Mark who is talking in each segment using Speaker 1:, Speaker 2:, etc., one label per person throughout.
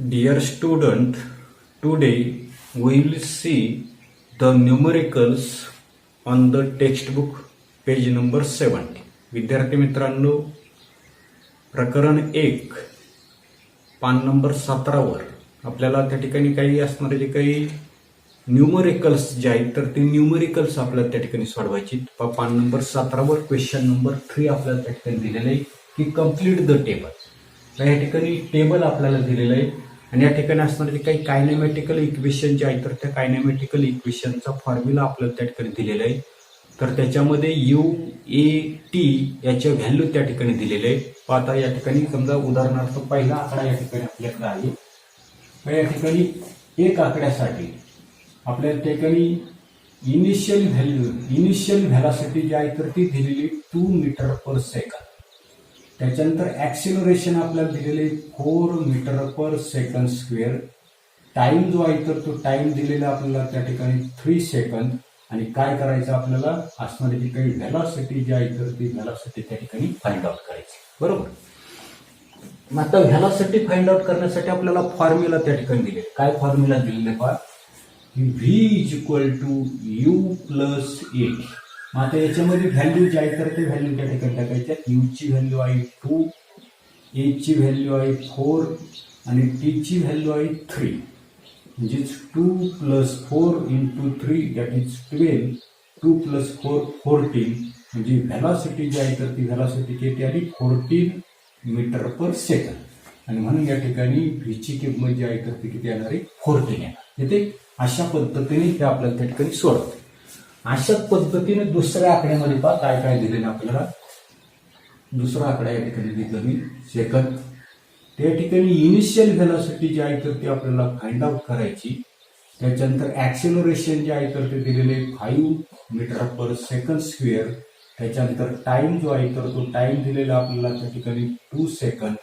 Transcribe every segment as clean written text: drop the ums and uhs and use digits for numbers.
Speaker 1: Dear student, today we will see the numericals on the textbook page number 70. विद्यार्थी मित्रांनो, प्रकरण 1 पान number 17 वर आपल्याला त्या ठिकाणी काही असणारे जे काही न्यूमरिकल्स जे आहेत तर ते न्यूमरिकल्स आपल्याला त्या ठिकाणी सोडवायची. पान नंबर 17 वर क्वेश्चन नंबर 3 आपल्याला त्या ठिकाणी दिलेलं आहे की कम्प्लीट द टेबल. तर या ठिकाणी टेबल आपल्याला दिलेलं आहे आणि या ठिकाणी असणारे जे काही कायनेमॅटिकल इक्वेशन जे आहेत तर त्या कायनेमॅटिकल इक्वेशनचा फॉर्म्युला आपल्याला त्या ठिकाणी दिलेला आहे. तर त्याच्यामध्ये UAT याचे व्हॅल्यू त्या ठिकाणी दिलेले आहे. आता या ठिकाणी समजा उदाहरणार्थ पहिला आकडा या ठिकाणी आपल्याकडे आहे. तर या ठिकाणी एक आकड्यासाठी आपल्या ठिकाणी इनिशियल व्हॅलॉसिटी जी आहे तर ती दिलेली 2 मीटर पर सेकंद. त्याच्यानंतर ऍक्सिलरेशन आपल्याला दिलेले 4 metre per second square. Time जो आहे तर तो टाइम दिलेला आपल्याला त्या ठिकाणी 3 सेकंद. आणि काय करायचं आपल्याला असणारी जी काही व्हॅलॉसिटी जी आहे तर ती व्हॅलॉसिटी त्या ठिकाणी फाइंड आउट करायची. बरोबर. मग आता व्हॅलॉसिटी फाइंड आउट करण्यासाठी आपल्याला फॉर्म्युला त्या ठिकाणी दिले. काय फॉर्म्युला दिलेले पहा, V is equal to U plus 8. मग आता याच्यामध्ये व्हॅल्यू जे आहे तर ते व्हॅल्यू त्या ठिकाणी टाकायच्या. U ची व्हॅल्यू आहे 2, A ची व्हॅल्यू आहे 4 आणि T ची व्हॅल्यू आहे 3. म्हणजेच 2 plus 4 into 3 that is 12. 2 plus 4 14. म्हणजे व्हॅलॉसिटी जी आहे तर ती व्हॅलॉसिटी किती आली 14 मीटर पर सेकंद. आणि म्हणून या ठिकाणी V ची किंमत जी आहे तर ती किती येणार आहे 14 येणार. येते. अशा पद्धतीने हे आपल्याला त्या ठिकाणी सोडवते. अशाच पद्धतीने दुसऱ्या आकड्यामध्ये पहा काय काय दिलेलं आपल्याला. दुसरा आकडा या ठिकाणी दिला मी सेकंद. त्या ठिकाणी इनिशियल व्हेलॉसिटी जी आहे तर ती आपल्याला फाइंड आउट करायची. त्याच्यानंतर ऍक्सिलरेशन जे आहे तर ते दिलेले 5 मीटर पर सेकंद स्क्वेअर. त्याच्यानंतर टाइम जो आहे तर तो टाइम दिलेला आपल्याला त्या ठिकाणी 2 सेकंद.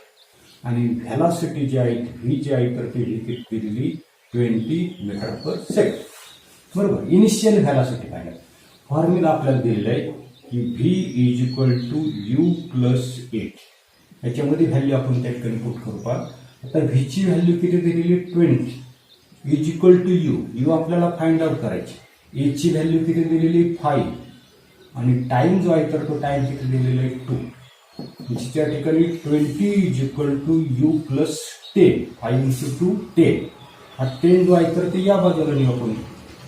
Speaker 1: आणि व्हेलॉसिटी जी आहे व्ही जी आहे तर ती दिलेली 20 मीटर पर सेकंद. बरोबर. Initial velocity find out. Formula आपल्याला दिलेला आहे की V is equal to U plus 8. याच्यामध्ये व्हॅल्यू आपण त्या ठिकाणी पुट करू. पहा आता V ची व्हॅल्यू किती दिलेली 20 इज इक्वल टू U आपल्याला फाइंड आउट करायची. A ची व्हॅल्यू किती दिलेली 5 आणि टाइम जो आहे तर तो टाइम किती दिलेला आहे 2. त्या ठिकाणी 20 is equal to U plus 10. 5 into 2 10. हा 10 जो आहे तर ते या बाजूला नेऊ आपण.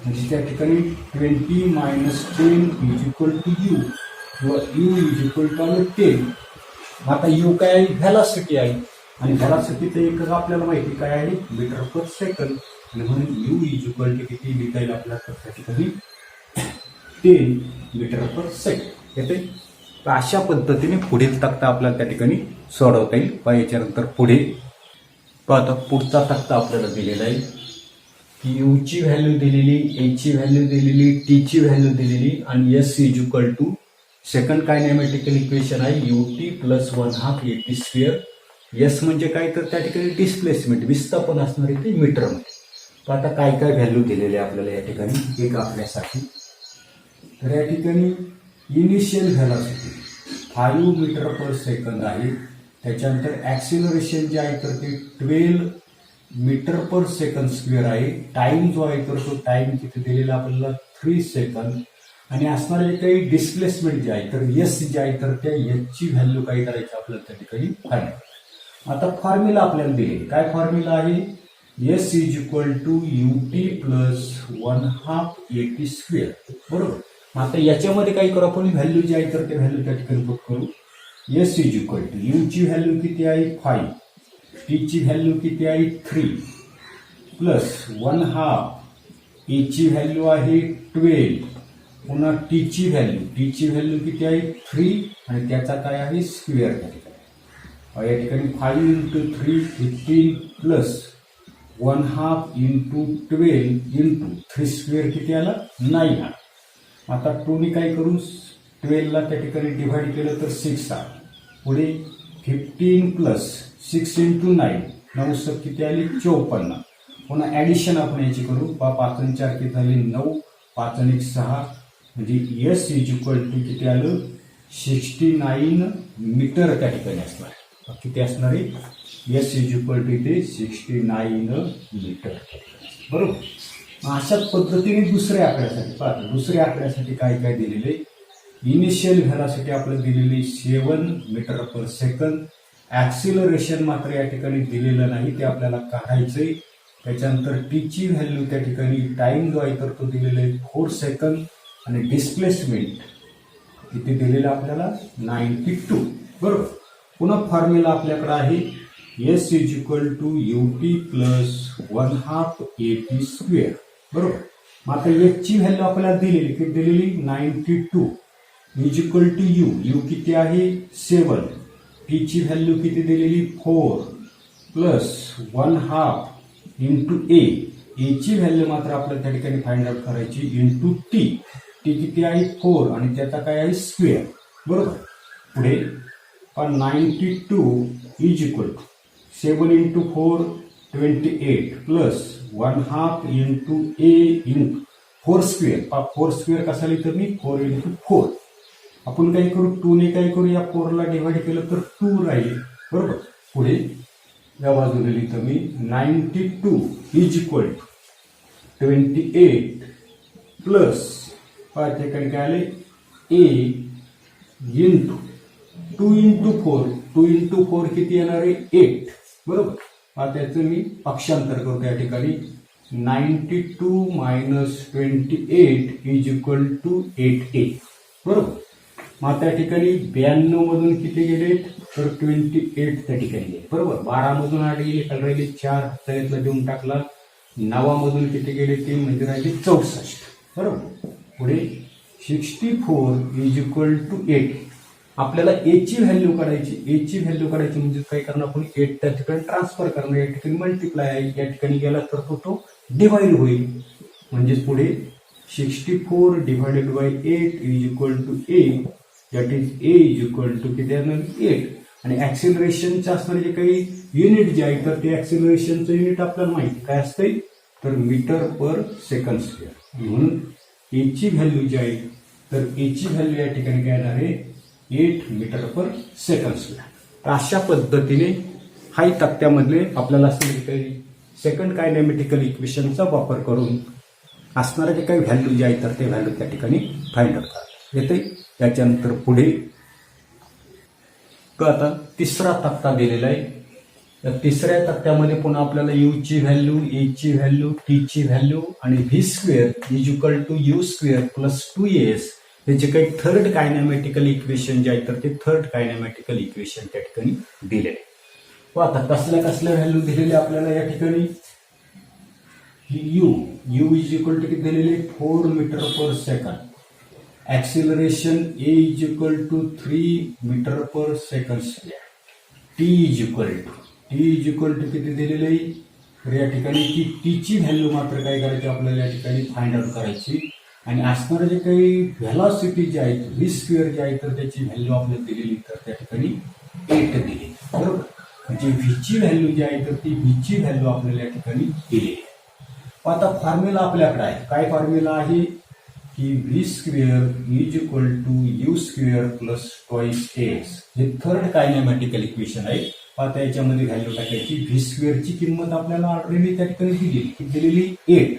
Speaker 1: म्हणजे त्या ठिकाणी 20 minus 10 is equal to U किंवा U इज इक्वल टू 10. आता U काय आहे व्हॅलॉसिटी आहे आणि व्हॅलॉसिटीचं एकक आपल्याला माहिती काय आहे मीटर पर सेकंद. आणि म्हणून U इज इक्वल टू किती लिहिता येईल आपल्याला त्या ठिकाणी 10 मीटर पर सेकंद. येते. तर अशा पद्धतीने पुढील तक्ता आपल्याला त्या ठिकाणी सोडवता येईल. पहा याच्यानंतर पुढे आता पुढचा तक्ता आपल्याला दिलेला आहे की U ची व्हॅल्यू दिलेली, A ची व्हॅल्यू दिलेली, T ची व्हॅल्यू दिलेली आणि S is equal to second kinematical equation आहे UT plus 1/2 AT square. S म्हणजे काय तर त्या ठिकाणी डिस्प्लेसमेंट विस्थापन असणार आहे ते मीटरमध्ये. तर आता काय काय व्हॅल्यू दिलेले आपल्याला या ठिकाणी एक आकड्यासाठी. तर या ठिकाणी initial velocity 5 metre per second आहे. त्याच्यानंतर ऍक्सिलरेशन जे आहे तर ते 12 मीटर पर सेकंद स्क्वेअर आहे. टाइम जो आहे तर तो टाइम किती दिलेला आपल्याला 3 सेकंद. आणि असणारे जे काही डिस्प्लेसमेंट जे आहे तर S जे आहे तर त्या S ची व्हॅल्यू काय करायची आपल्याला त्या ठिकाणी फाइंड. आता फॉर्म्युला आपल्याला दिले. काय फॉर्म्युला आहे S is equal to UT plus 1/2 AT square. बरोबर. आता याच्यामध्ये काय करू आपण व्हॅल्यू जी आहे तर ते व्हॅल्यू त्या ठिकाणी पुट करू. S is equal to U ची व्हॅल्यू किती आहे 5, T ची व्हॅल्यू किती आहे 3 प्लस 1/2 A ची व्हॅल्यू आहे 12 पुन्हा T ची व्हॅल्यू किती आहे 3 आणि त्याचा काय आहे स्क्वेअर. या ठिकाणी 5 into 3 15 plus 1/2 into 12 into 3 square किती आला 9 आला. आता 2 ने काय करू 12 ला त्या ठिकाणी डिव्हाइड केलं तर 6 आला. पुढे 15 प्लस 6 इंटू 9 9 किती आली 54. पुन्हा ऍडिशन आपण याची करू. 5 आणि 4 किती झाले 9, 5 आणि 6 म्हणजे S इज इक्वल टू किती आलं 69 मीटर त्या ठिकाणी असणार. किती असणार आहे एस इज इक्वल टू इथे 69 मीटर. बरोबर. अशाच पद्धतीने दुसऱ्या आकड्यासाठी पाहतो. दुसऱ्या आकड्यासाठी काय काय दिलेले, इनिशियल व्हेलॉसिटी आपल्याला दिलेली 7 मीटर पर सेकंद. ऍक्सिलरेशन मात्र या ठिकाणी दिलेलं नाही, ते आपल्याला काढायचंय. त्याच्यानंतर टीची व्हॅल्यू त्या ठिकाणी टाइम जो आहे तर तो दिलेला आहे 4 सेकंद आणि डिस्प्लेसमेंट किती दिलेलं आपल्याला 92. बरोबर. पुन्हा फॉर्म्युला आपल्याकडे आहे S is equal to UT plus 1/2 AP square. बरोबर. मग आता एचची व्हॅल्यू आपल्याला दिलेली किती दिलेली 92 इज इक्वल टू यू किती आहे 7, टीची व्हॅल्यू किती दिलेली 4 प्लस 1/2 इंटू एची व्हॅल्यू मात्र आपल्याला त्या ठिकाणी फाइंड आउट करायची इंटू टी किती आहे 4 आणि त्याचा काय आहे स्क्वेअर. बरोबर. पुढे 92 is equal to 7 into 4 28 plus 1/2 into into 4 square. 4 square कसा लिहितो मी 4 इंटू 4. आपण काय करू 2 ने काय करू या 4 ला डिवाइड केलं तर 2 राहील. बरोबर. पुढे या बाजूला लिहितो मी 92 इज इक्वल टू 28 प्लस त्या ठिकाणी काय आले ए इंटू 2 इंटू 4. 2 इंटू 4 किती येणार आहे 8. बरोबर. आता त्याचं मी पक्षांतर करतो या ठिकाणी 92 minus 28 is equal to 8A. बरोबर. मग त्या ठिकाणी 92 मधून किती गेले तर 28 त्या ठिकाणी गेले. बरोबर. 12 मधून 8 गेले, काल राहिले 4 त्यातला देऊन टाकला. 9 मधून किती गेले 3 म्हणजे राहिले 64. बरोबर. पुढे 64 इज इक्वल टू 8. आपल्याला एची व्हॅल्यू काढायची. एची व्हॅल्यू काढायची म्हणजे काय करणार आपण 8 त्या ठिकाणी ट्रान्सफर करणार. या ठिकाणी मल्टिप्लाय आहे, या ठिकाणी गेला तर तो डिवाइड होईल. म्हणजेच पुढे 64 divided by 8 is equal to A. That is A is equal to किती येणार 8. आणि ऍक्सिलरेशनचे असणारे जे काही युनिट जे आहे तर ते ऍक्सिलरेशनचं युनिट आपल्याला माहिती काय असते तर मीटर पर सेकंड स्क्वेअर. म्हणून एची व्हॅल्यू जी आहे तर एची व्हॅल्यू या ठिकाणी काय येणार आहे 8 मीटर पर सेकंड स्क्वेअर. तर अशा पद्धतीने हाय तक्त्यामधले आपल्याला काही सेकंड कायनेमॅटिकल इक्वेशनचा वापर करून असणारे जे काही व्हॅल्यू जे आहे तर ते व्हॅल्यू त्या ठिकाणी फाइंड आउट करता येते. त्याच्यानंतर पुढे आता तिसरा तक्ता दिलेला आहे. तर तिसऱ्या तक्त्यामध्ये पुन्हा आपल्याला यूची व्हॅल्यू, एची व्हॅल्यू, टीची व्हॅल्यू आणि V square is equal to U square plus 2as हे जे काही थर्ड कायनेमॅटिकल इक्वेशन जे आहे तर ते थर्ड कायनेमॅटिकल इक्वेशन त्या ठिकाणी दिलेले. आता कसल्या व्हॅल्यू दिलेल्या आपल्याला या ठिकाणी यू इज इक्वल टू किती दिलेले 4 metre per second. Acceleration A is equal to 3 metre per second square. T is equal to किती दिलेले आहे तर या ठिकाणी टीची व्हॅल्यू मात्र काय करायची आपल्याला या ठिकाणी फाइंड आउट करायची. आणि असणारे जे काही व्हेलॉसिटी जे आहे व्ही स्क्वेअर जे आहे तर त्याची व्हॅल्यू आपल्याला दिलेली तर त्या ठिकाणी 8 दिली. बरोबर. म्हणजे व्हीची व्हॅल्यू जी आहे तर ती व्हीची व्हॅल्यू आपल्याला या ठिकाणी दिलेली आहे. आता फॉर्म्युला आपल्याकडे आहे. काय फॉर्म्युला आहे की V square is equal to U square plus twice S. हे थर्ड कायनेमॅटिकल इक्वेशन आहे. आता याच्यामध्ये व्हॅल्यू टाकायची. व्ही स्क्वेअरची किंमत आपल्याला ऑलरेडी त्या ठिकाणी दिलेली 8.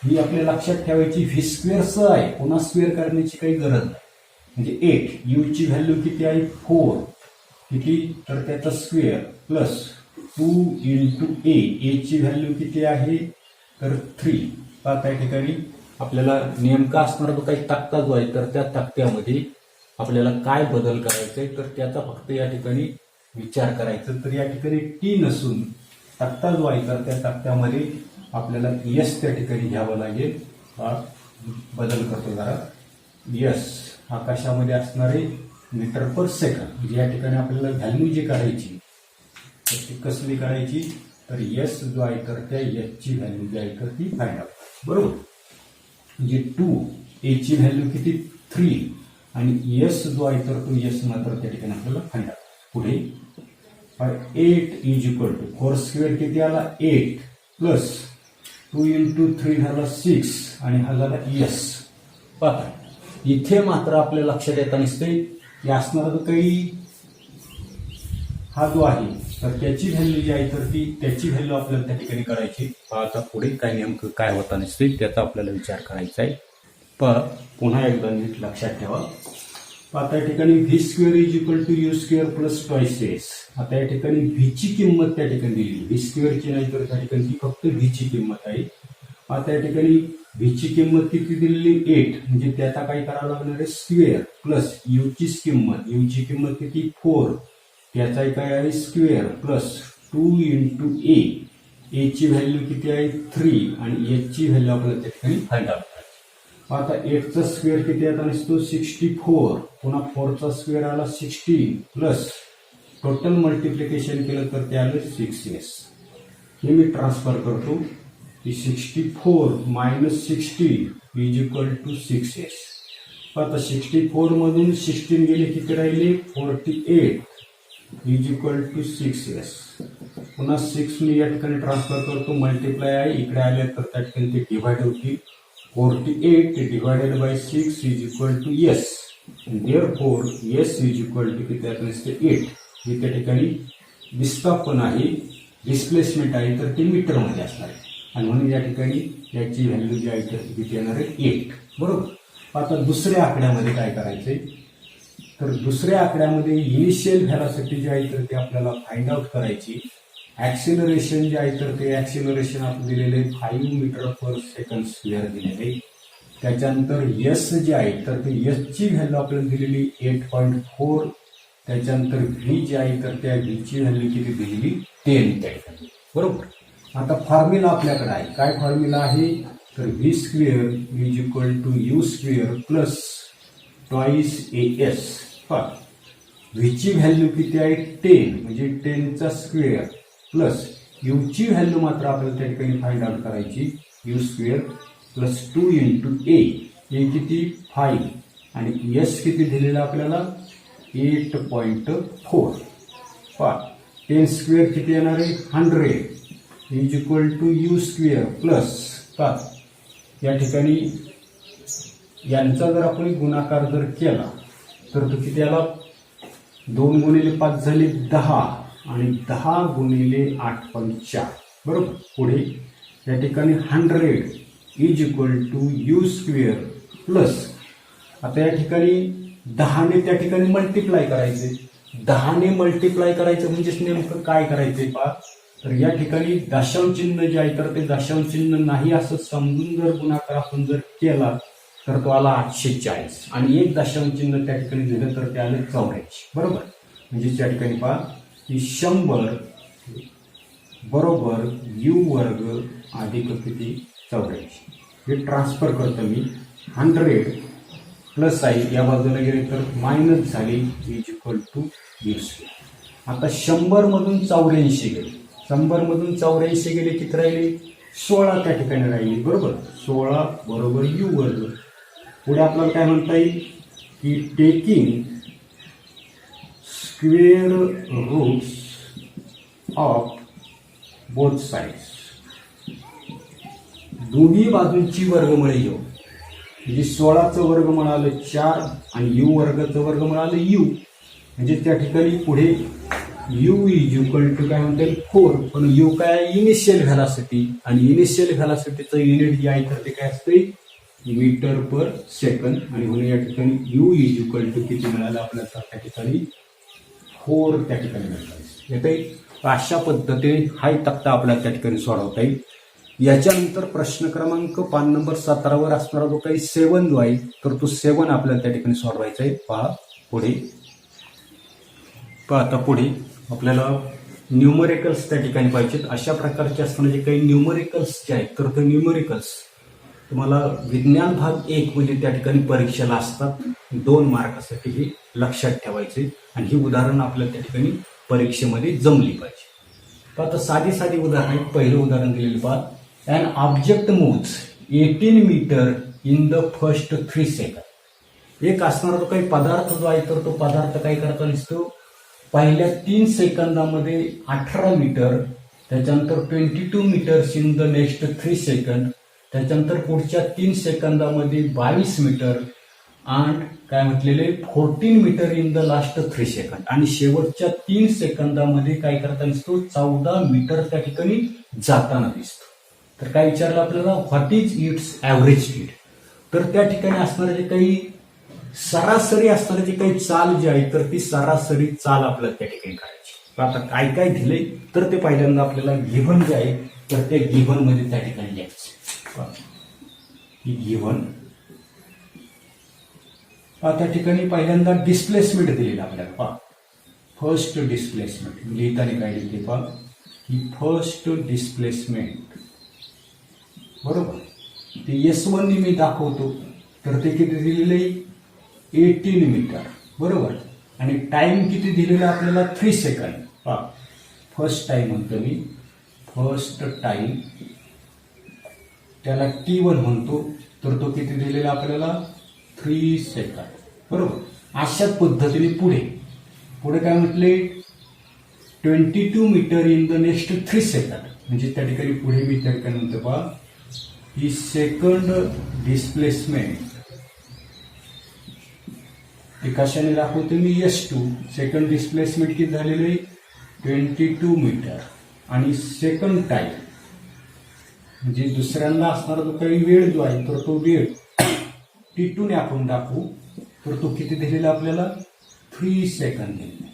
Speaker 1: ही आपल्या लक्षात ठेवायची. व्ही स्क्वेअर सह आहे, पुन्हा स्क्वेअर करण्याची काही गरज नाही. म्हणजे 8. यूची व्हॅल्यू किती आहे 4 किती तर त्याचा स्क्वेअर प्लस 2 इंटू एची व्हॅल्यू किती आहे तर 3. त्या ठिकाणी आपल्याला नेमका असणारा जो काही तक्ता जो आहे तर त्या तक्त्यामध्ये आपल्याला काय बदल करायचे तर त्याचा फक्त या ठिकाणी विचार करायचा. तर या ठिकाणी टी नसून तक्ता जो आहे तर त्या तक्त्यामध्ये आपल्याला यस त्या ठिकाणी घ्यावं लागेल. हा बदल करतो जरा. यस हा कशामध्ये असणारे मीटर पर सेकंड. म्हणजे या ठिकाणी आपल्याला व्हॅल्यू जी काढायची तर ती कसली काढायची तर यस जो आहे तर त्या यसची व्हॅल्यू जी आहे तर ती फाइंड आउट. बरोबर. म्हणजे 2 एची व्हॅल्यू किती 3 आणि यस जो आहे तर तो यस मात्र त्या ठिकाणी आपल्याला फाइंड आउट. पुढे 8 इज इक्वल टू 4 स्क्वेअर किती आला 8 प्लस 2 इंटू 3 झाला 6 आणि हा झाला यस. पाहता इथे मात्र आपल्या लक्षात येता नसते की असणारा जो काही हा जो आहे तर त्याची व्हॅल्यू जी आहे तर त्याची व्हॅल्यू आपल्याला त्या ठिकाणी करायची. आता पुढे काय नेमकं काय होता नसते त्याचा आपल्याला विचार करायचा आहे. पुन्हा एकदा नीट लक्षात ठेवा. आता या ठिकाणी V square is equal to U square plus twice S. आता या ठिकाणी व्हीची किंमत त्या ठिकाणी दिली, व्ही स्क्वेअरची नाही तर त्या ठिकाणी ती फक्त व्हीची किंमत आहे. आता या ठिकाणी व्हीची किंमत किती दिलेली 8, म्हणजे त्याचा काय करावं लागणार आहे स्क्वेअर प्लस यूची किंमत किती 4, त्याचा काय आहे स्क्वेअर प्लस 2 इंटू ए ची व्हॅल्यू किती आहे 3 आणि एचची व्हॅल्यू आपल्याला त्या ठिकाणी फाइंड आउट करायची. आता 8चा स्क्वेअर किती आता नसतो 64, पुन्हा 4चा स्क्वेअर आला 16 प्लस टोटल मल्टिप्लिकेशन केलं तर ते आलं 6s. हे मी ट्रान्सफर करतो. 64 minus 60 is equal to 6s. आता 64 मधून 16 गेले किती राहिले 48 इज इक्वल टू 6s. पुन्हा 6 मी या ठिकाणी ट्रान्सफर करतो, मल्टिप्लाय आहे इकडे आले तर त्या ठिकाणी ते डिवाइड होतील. 48 divided by 6 is equal to s. Therefore s is equal to किती आता नसते 8. हे त्या ठिकाणी विस्थापन आहे, डिस्प्लेसमेंट आहे तर ते मीटरमध्ये असणार आहे आणि म्हणून या ठिकाणी याची व्हॅल्यू जी आहे तर किती येणार आहे 8. बरोबर. आता दुसऱ्या आकड्यामध्ये काय करायचंय तर दुसऱ्या आकड्यामध्ये इनिशियल व्हेलॉसिटी जी आहे तर ते आपल्याला फाइंड आउट करायची. ऍक्सिलरेशन जे आहे तर ते ऍक्सिलरेशन आपण दिलेले 5 मीटर पर सेकंड स्क्वेअर दिलेले. त्याच्यानंतर एस जे आहे तर ते एसची व्हॅल्यू आपल्याला दिलेली 8.4. त्याच्यानंतर व्ही जे आहे तर त्या व्हीची व्हॅल्यू किती दिलेली 10 त्या ठिकाणी. बरोबर. आता फॉर्म्युला आपल्याकडे आहे. काय फॉर्म्युला आहे तर V square is equal to U square plus twice S. व्हीची व्हॅल्यू किती आहे 10 म्हणजे 10चा स्क्वेअर प्लस यूची व्हॅल्यू मात्र आपल्याला त्या ठिकाणी फाइंड आउट करायची. यू स्क्वेअर प्लस 2 इंटू ए किती 5 आणि एस किती दिलेला आपल्याला 8.4. 10 स्क्वेअर किती येणार आहे 100 is equal to U square plus या ठिकाणी यांचा जर आपण गुणाकार जर केला तर तो किती आला 2 गुणिले 5 झाले 10 आणि 10 गुणिले 8.4. बरोबर. पुढे या ठिकाणी 100 is equal to U square plus आता या ठिकाणी 10ने त्या ठिकाणी मल्टिप्लाय करायचे. 10ने मल्टिप्लाय करायचं म्हणजेच नेमकं काय करायचंय पहा तर या ठिकाणी दशांश चिन्ह जे आहे तर ते दशांश चिन्ह नाही असं समजून जर गुणाकार आपण जर केला तर तो आला 840 आणि एक दशांश चिन्ह त्या ठिकाणी दिलं तर ते आलं 84. बरोबर. म्हणजे त्या ठिकाणी पहा की 100 बरोबर यू वर्ग अधिक किती 84. हे ट्रान्सफर करतो मी. 100 प्लस आहे या बाजूला गेले तर मायनस झाले is equal to U square. आता 100 मधून 84 गेले. 100 मधून 84 गेले किती राहिले 16 त्या ठिकाणी राहिले. बरोबर. 16 बरोबर यू वर्ग. पुढे आपल्याला काय म्हणता येईल की taking square roots of both sides. दोन्ही बाजूंची वर्गमुळे घेऊ म्हणजे 16चं वर्गमूळ आलं 4 आणि यू वर्गाचं वर्गमूळ आलं यू. म्हणजे त्या ठिकाणी पुढे यू इज इक्वल टू काय म्हणता येईल 4. पण यू काय इनिशियल व्हेलॉसिटी आणि इनिशियल व्हेलॉसिटीचं युनिट जे आहे तर ते काय असते मीटर पर सेकंड आणि म्हणून या ठिकाणी यू इज इक्वल टू किती मिळालं आपल्याला त्या ठिकाणी 4 त्या ठिकाणी मिळालं. येते अशा पद्धतीने हा तक्ता आपल्याला त्या ठिकाणी सोडवता येईल. याच्यानंतर प्रश्न क्रमांक 5 नंबर 17 वर असणारा जो काही 7 जो आहे तर तो 7 आपल्याला त्या ठिकाणी सोडवायचा आहे. आता पुढे आपल्याला न्यूमरिकल्स त्या ठिकाणी पाहिजेत. अशा प्रकारचे असताना जे काही न्यूमरिकल्स जे आहेत तर ते न्यूमरिकल्स तुम्हाला विज्ञान भाग 1 मध्ये त्या ठिकाणी परीक्षेला असतात 2 मार्कासाठी. हे लक्षात ठेवायचे आणि ही उदाहरण आपल्याला त्या ठिकाणी परीक्षेमध्ये जमली पाहिजे. तर आता साधी उदाहरण आहे. पहिलं उदाहरण दिलेलं पहा. An object moves 18 metre in the first 3 second. एक असणारा जो काही पदार्थ जो आहे तर तो पदार्थ काय करता दिसतो पहिल्या 3 सेकंदामध्ये 18 मीटर, त्याच्यानंतर 22 metres in the next 3 second, त्याच्यानंतर पुढच्या 3 सेकंदामध्ये 22 मीटर आणि काय म्हटलेले 14 metre in the last 3 second आणि शेवटच्या 3 सेकंदामध्ये काय करताना दिसतो 14 मीटर त्या ठिकाणी जाताना दिसतो. तर काय विचारलं आपल्याला what is it's average speed. तर त्या ठिकाणी असणारे जे काही सरासरी असणारे जे काही चाल जी आहे तर ती सरासरी चाल आपल्याला त्या ठिकाणी करायची. आता काय काय दिले तर ते पहिल्यांदा आपल्याला गिव्हन जे आहे तर ते गिव्हन मध्ये त्या ठिकाणी लिहायचं. गिव्हन त्या ठिकाणी पहिल्यांदा डिस्प्लेसमेंट दिलेलं आपल्याला पहा. फर्स्ट डिस्प्लेसमेंट लिहिताना काय लिहिते पहा की फर्स्ट डिस्प्लेसमेंट बरोबर ते S1 ने मी दाखवतो तर ते किती दिलेलं आहे 18 मीटर बरोबर आणि टाइम किती दिलेला आपल्याला 3 सेकंड. पहा फर्स्ट टाइम म्हणतो मी फर्स्ट टाइम त्याला T1 म्हणतो तर तो किती दिलेला आपल्याला 3 सेकंड बरोबर. अशाच पद्धतीने पुढे पुढे काय म्हटले 22 metre in the next 3 second म्हणजे त्या ठिकाणी पुढे मी त्या ठिकाणी म्हणतो पहा ही सेकंड डिस्प्लेसमेंट ते कशाने दाखवतो मी S2 सेकंड डिस्प्लेसमेंट किती झालेलं आहे 22 मीटर आणि सेकंड टाइम म्हणजे दुसऱ्यांदा असणारा जो काही वेळ जो आहे तर तो वेळ T2 ने आपण दाखवू तर तो किती दिलेला आपल्याला 3 सेकंद दिलेला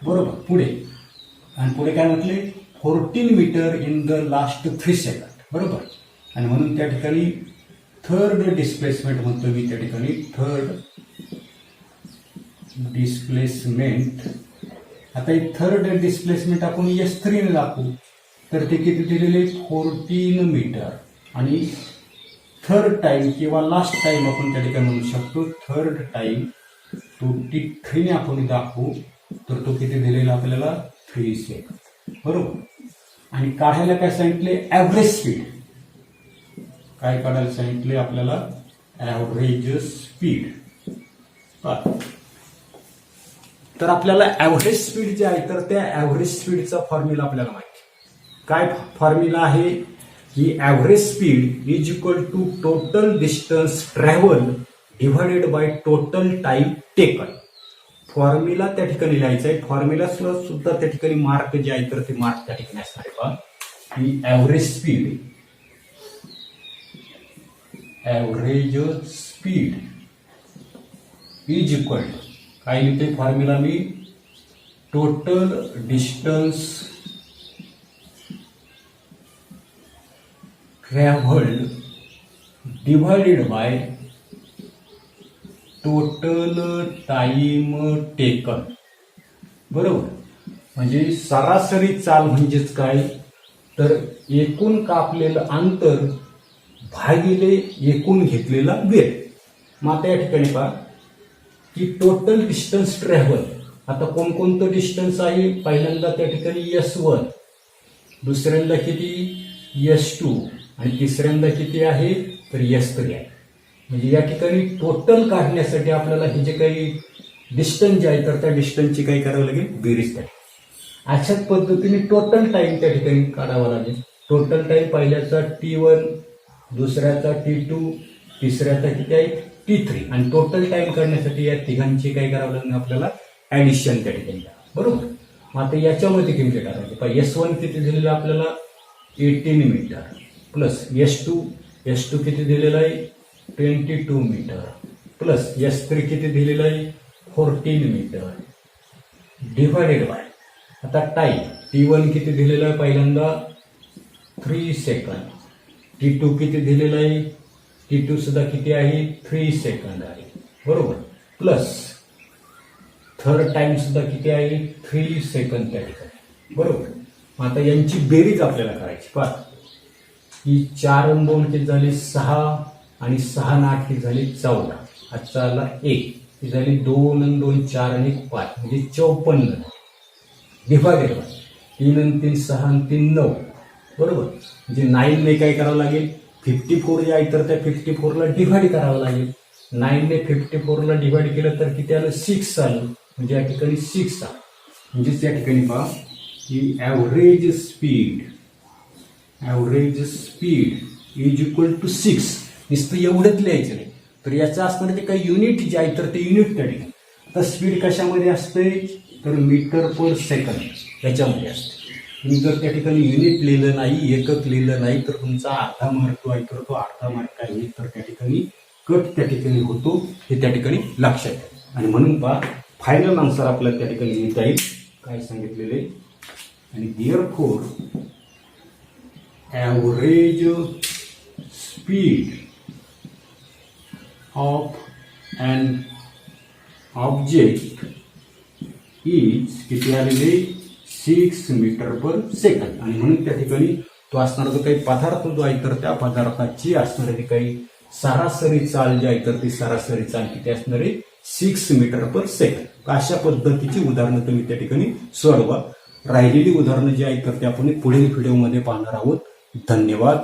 Speaker 1: बरोबर. पुढे आणि पुढे काय म्हटले 14 metre in the last 3 second बरोबर आणि म्हणून त्या ठिकाणी थर्ड डिस्प्लेसमेंट म्हणतो मी त्या ठिकाणी थर्ड डिस्प्लेसमेंट. आता ही थर्ड डिस्प्लेसमेंट आपण S3 ने दाखवू तर ते किती दिलेले 14 मीटर आणि थर्ड टाइम किंवा लास्ट टाइम आपण त्या ठिकाणी म्हणू शकतो थर्ड टाइम तो T3 ने आपण दाखवू तर तो किती दिलेला आपल्याला 3 सेकंड बरोबर. आणि काढायला काय सांगितले ऍव्हरेज स्पीड. काय काढायला सांगितले आपल्याला ऍव्हरेज स्पीड. तर आपल्याला ऍव्हरेज स्पीड जे आहे तर त्या ऍव्हरेज स्पीडचा फॉर्म्युला आपल्याला माहिती. काय फॉर्म्युला आहे की average speed is equal to total distance travel divided by total time taken. Formula त्या ठिकाणी लिहायचा आहे. फॉर्म्युला सुद्धा त्या ठिकाणी मार्क जे आहे तर ते मार्क त्या ठिकाणी असणार आहे पहा की average speed is equal to काय लिहिते फॉर्म्युला मी total distance travelled divided by total time taken बरोबर. म्हणजे सरासरी चाल म्हणजेच काय तर एकूण कापलेलं अंतर भागिले एकूण घेतलेला वेळ. मग आता या ठिकाणी पहा की टोटल डिस्टन्स ट्रॅव्हल आता कोणकोणतं डिस्टन्स आहे पहिल्यांदा त्या ठिकाणी S1 दुसऱ्यांदा किती S2 आणि तिसऱ्यांदा किती आहे तर S3 आहे. म्हणजे या ठिकाणी टोटल काढण्यासाठी आपल्याला हे जे काही डिस्टन्स जे आहे तर त्या डिस्टन्सची काही करावं लागेल बेरीज त्या. अशाच पद्धतीने टोटल टाइम त्या ठिकाणी काढावा लागेल. टोटल टाइम पहिल्याचा T1 दुसऱ्याचा T2 तिसऱ्याचा किती आहे T3 आणि टोटल टाइम काढण्यासाठी या तिघांची काय करावं लागेल आपल्याला ऍडिशन त्या ठिकाणी बरोबर. मग आता याच्यामध्ये किती करायचे S1 किती दिलेलं आपल्याला 18 मीटर प्लस S2 किती दिलेलं आहे 22 मीटर प्लस S3 किती दिलेलं आहे 14 मीटर डिवायडेड बाय आता टाइम T1 किती दिलेलं आहे पहिल्यांदा 3 सेकंड T2 किती दिलेलं आहे T2 सुद्धा किती आहे 3 सेकंड आहे बरोबर प्लस थर्ड टाइम सुद्धा किती आहे 3 सेकंड त्या ठिकाणी बरोबर. मग आता यांची बेरीज आपल्याला करायची पहा ही 4 आणि 2 किती झाली 6 आणि 6 आणि 8 किती झाली 14 आजचा आला 1 ही झाली 2 आणि 2 4 आणि 5 म्हणजे 54 डिवायडेड बाय 3 आणि 3 6 आणि 3 9 बरोबर. म्हणजे 9 ने काय करावं लागेल 54 जे आहे तर त्या 54 ला डिवाइड करावं लागेल. 9 ने 54 ला डिवाइड केलं तर किती आलं 6 आलं म्हणजे या ठिकाणी 6 आलं. म्हणजेच या ठिकाणी पहा की average speed is equal to 6. नुसतं एवढंच लिहायचं नाही तर याचं असणार ते काही युनिट जे आहे तर ते युनिट त्या ठिकाणी. तर स्पीड कशामध्ये असते तर मीटर पर सेकंद याच्यामध्ये असते. तुम्ही जर त्या ठिकाणी युनिट लिहिलं नाही, एकक लिहिलं नाही, तर तुमचा अर्धा मार्क जो आहे तर तो अर्धा मार्क आहे तर त्या ठिकाणी कट त्या ठिकाणी होतो, हे त्या ठिकाणी लक्षात आहे. आणि म्हणून पहा फायनल आन्सर आपल्याला त्या ठिकाणी लिहिता येईल काय सांगितलेले. आणि therefore average speed of an object is किती आलेले 6 मीटर पर सेकंद. आणि म्हणून त्या ठिकाणी तो असणारा जो काही पदार्थ जो आहे तर त्या पदार्थाची असणारी काही सरासरी चाल जी आहे तर ती सरासरी चाल किती असणार आहे 6 मीटर पर सेकंद. अशा पद्धतीची उदाहरणं तुम्ही त्या ठिकाणी सोडवा. राहिलेली उदाहरणं जी आहेत तर ते आपण पुढील व्हिडिओमध्ये पाहणार आहोत. धन्यवाद.